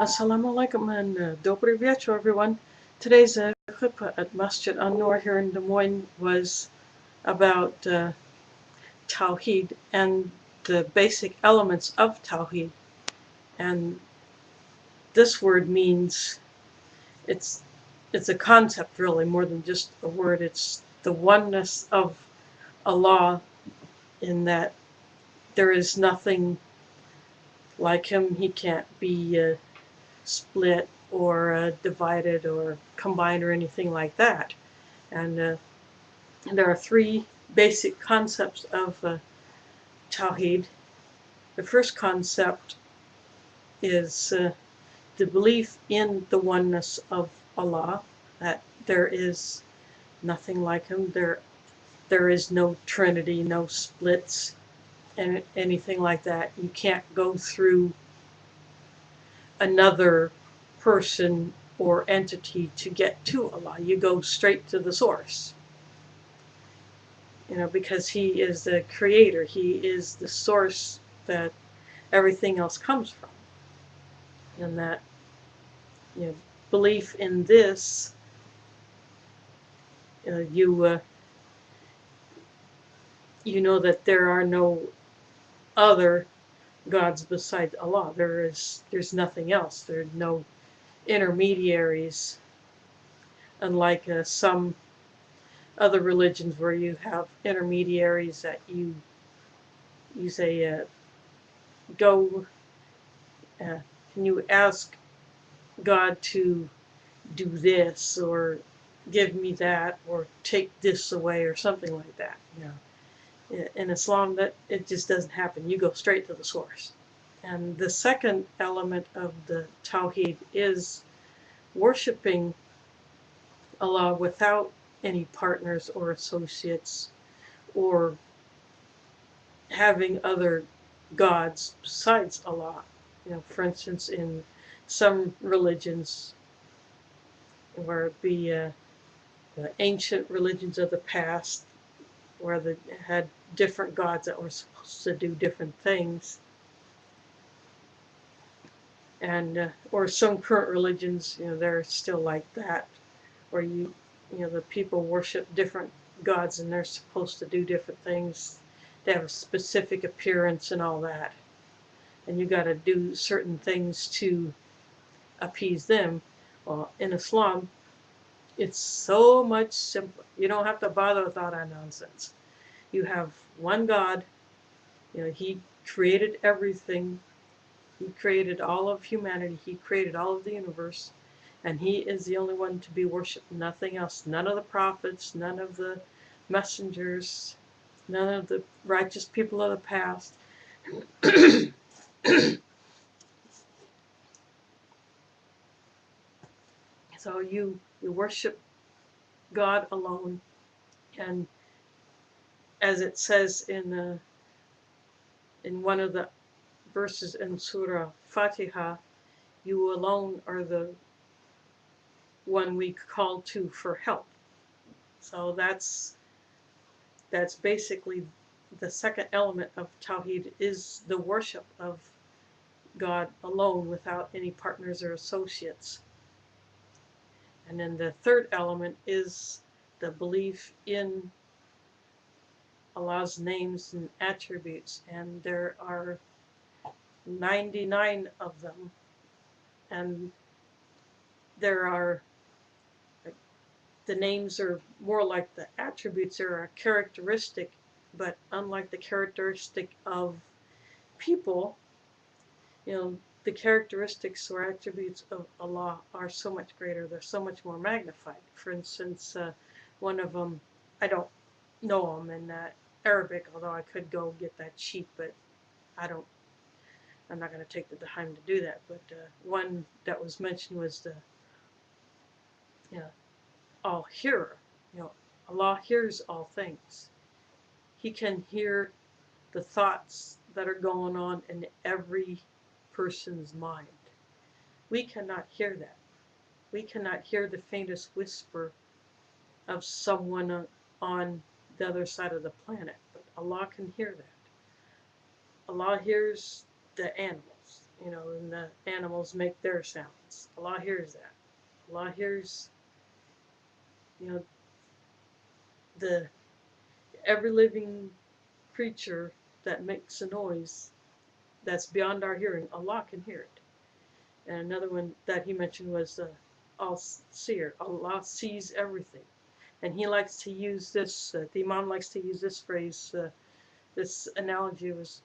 Assalamu alaikum and добрый вечер, everyone. Today's khutbah at Masjid An-Nur here in Des Moines was about tawhid and the basic elements of tawhid. And this word means it's a concept, really, more than just a word. It's the oneness of Allah, in that there is nothing like him. He can't be split or divided or combined or anything like that. And there are three basic concepts of tawhid. The first concept is the belief in the oneness of Allah, that there is nothing like him. There is no trinity, no splits, and anything like that. You can't go through another person or entity to get to Allah. You go straight to the source. Because he is the creator. He is the source that everything else comes from. And that belief in this, you know that there are no other gods besides Allah. There's nothing else. There are no intermediaries, unlike some other religions where you have intermediaries that you say, go, can you ask God to do this, or give me that, or take this away, or something like that. In Islam, that it just doesn't happen. You go straight to the source. And the second element of the tawhid is worshiping Allah without any partners or associates, or having other gods besides Allah. For instance, in some religions, where it be the ancient religions of the past, where they had different gods that were supposed to do different things, and or some current religions, they're still like that, where the people worship different gods and they're supposed to do different things. They have a specific appearance and all that, and you got to do certain things to appease them. Well, in Islam, it's so much simpler. You don't have to bother with all that nonsense. You have one God. He created everything. He created all of humanity. He created all of the universe. And he is the only one to be worshipped. Nothing else. None of the prophets, none of the messengers, none of the righteous people of the past. So you worship God alone. And as it says in one of the verses in Surah Fatiha, you alone are the one we call to for help. So that's basically the second element of tawhid, is the worship of God alone without any partners or associates. And then the third element is the belief in Allah's names and attributes, and there are 99 of them. And there are, the names are more like the attributes. Are a characteristic, but unlike the characteristic of people, the characteristics or attributes of Allah are so much greater. They're so much more magnified. For instance, one of them, I don't know them in Arabic, although I could go get that sheet, but I'm not going to take the time to do that. But one that was mentioned was the all-hearer. Allah hears all things. He can hear the thoughts that are going on in every person's mind. We cannot hear that. We cannot hear the faintest whisper of someone on the other side of the planet, but Allah can hear that. Allah hears the animals. and the animals make their sounds. Allah hears that. Allah hears, you know, the every living creature that makes a noise that's beyond our hearing. Allah can hear it. And another one that he mentioned was all-seer. Allah sees everything. And he likes to use this, the Imam likes to use this phrase, this analogy was,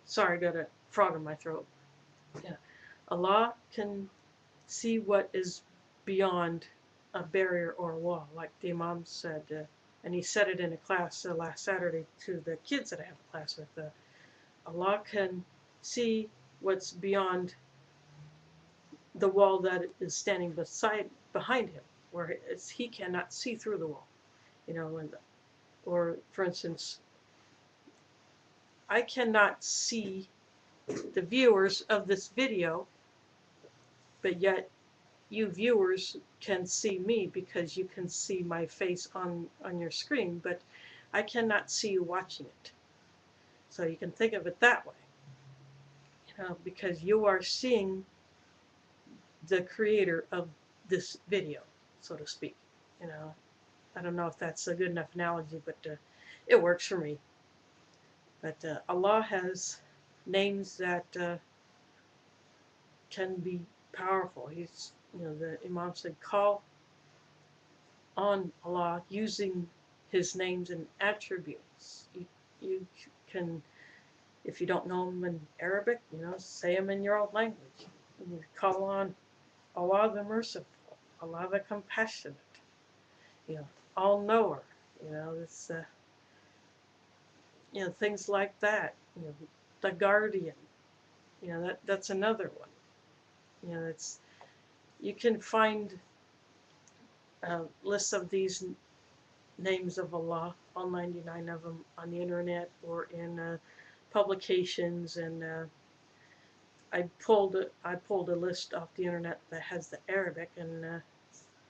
sorry, I got a frog in my throat. Yeah. Allah can see what is beyond a barrier or a wall, like the Imam said, and he said it in a class last Saturday to the kids that I have a class with. Allah can see what's beyond the wall that is standing behind him, where he cannot see through the wall. Or for instance, I cannot see the viewers of this video, but yet you viewers can see me because you can see my face on your screen, but I cannot see you watching it. So you can think of it that way, because you are seeing the creator of this video, so to speak. I don't know if that's a good enough analogy, but it works for me. But Allah has names that can be powerful. The Imam said, call on Allah using his names and attributes. You can, if you don't know them in Arabic, say them in your own language. You call on Allah the merciful, Allah the compassionate, all-knower, it's things like that. The guardian, that's another one. It's, you can find lists of these names of Allah, all 99 of them, on the internet or in publications. And I pulled a list off the internet that has the Arabic, and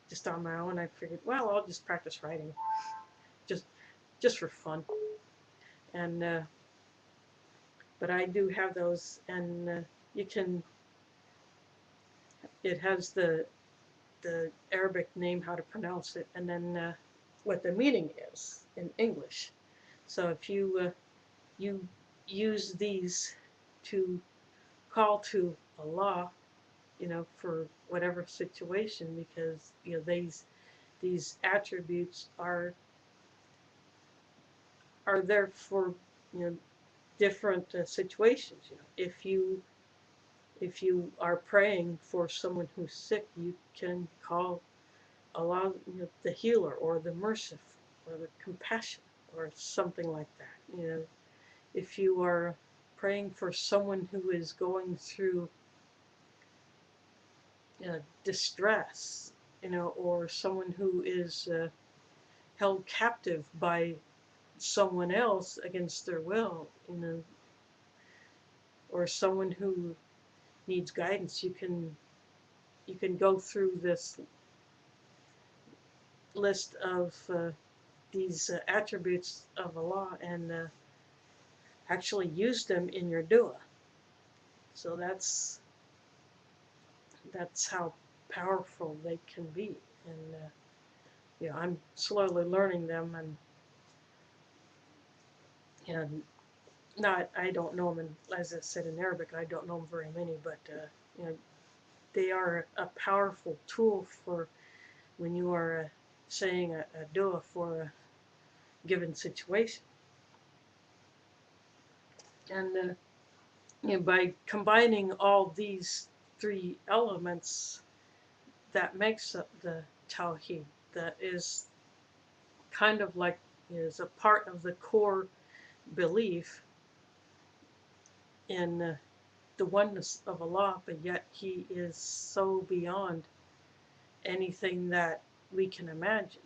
just on my own I figured, well, I'll just practice writing, just for fun. And but I do have those, and you can. It has the Arabic name, how to pronounce it, and then what the meaning is in English. So if you use these to call to Allah, for whatever situation, because these attributes are there for different situations. If you are praying for someone who's sick, you can call Allah, the healer, or the merciful, or the compassion, or something like that. If you are praying for someone who is going through distress, or someone who is held captive by someone else against their will, or someone who needs guidance, you can go through this list of these attributes of Allah and actually use them in your dua. So that's how powerful they can be. And I'm slowly learning them, and I don't know them, as I said, in Arabic. I don't know them very many, but they are a powerful tool for when you are saying a dua for a given situation. And by combining all these three elements, that makes up the tawhid. That is kind of like, is a part of the core belief in the oneness of Allah, but yet He is so beyond anything that we can imagine.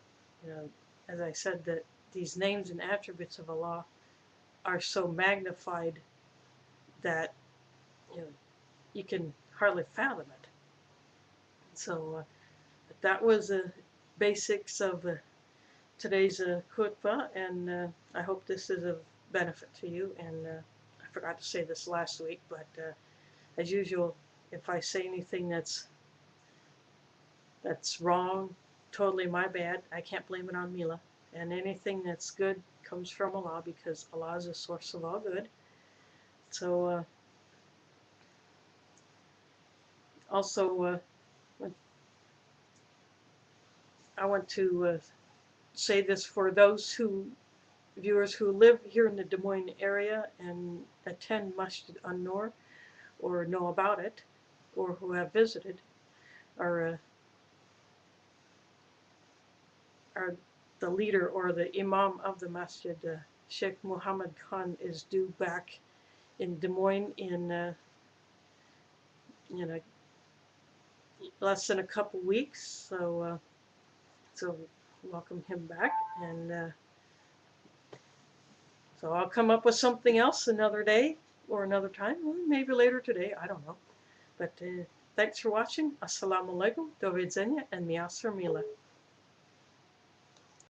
As I said, that these names and attributes of Allah are so magnified that you can hardly fathom it. So that was the basics of today's khutbah, and I hope this is of benefit to you. And I forgot to say this last week, but as usual, if I say anything that's wrong, totally my bad. I can't blame it on Mila. And anything that's good comes from Allah, because Allah is the source of all good. So also, I want to say this for those viewers who live here in the Des Moines area and attend Masjid an-Nur, or know about it, or who have visited. Our the leader, or the imam of the masjid, Sheikh Muhammad Khan, is due back in Des Moines in less than a couple weeks. So welcome him back, and so I'll come up with something else another day or another time, or maybe later today. I don't know. But thanks for watching. Assalamu alaikum, do widzenia, and miasr mila.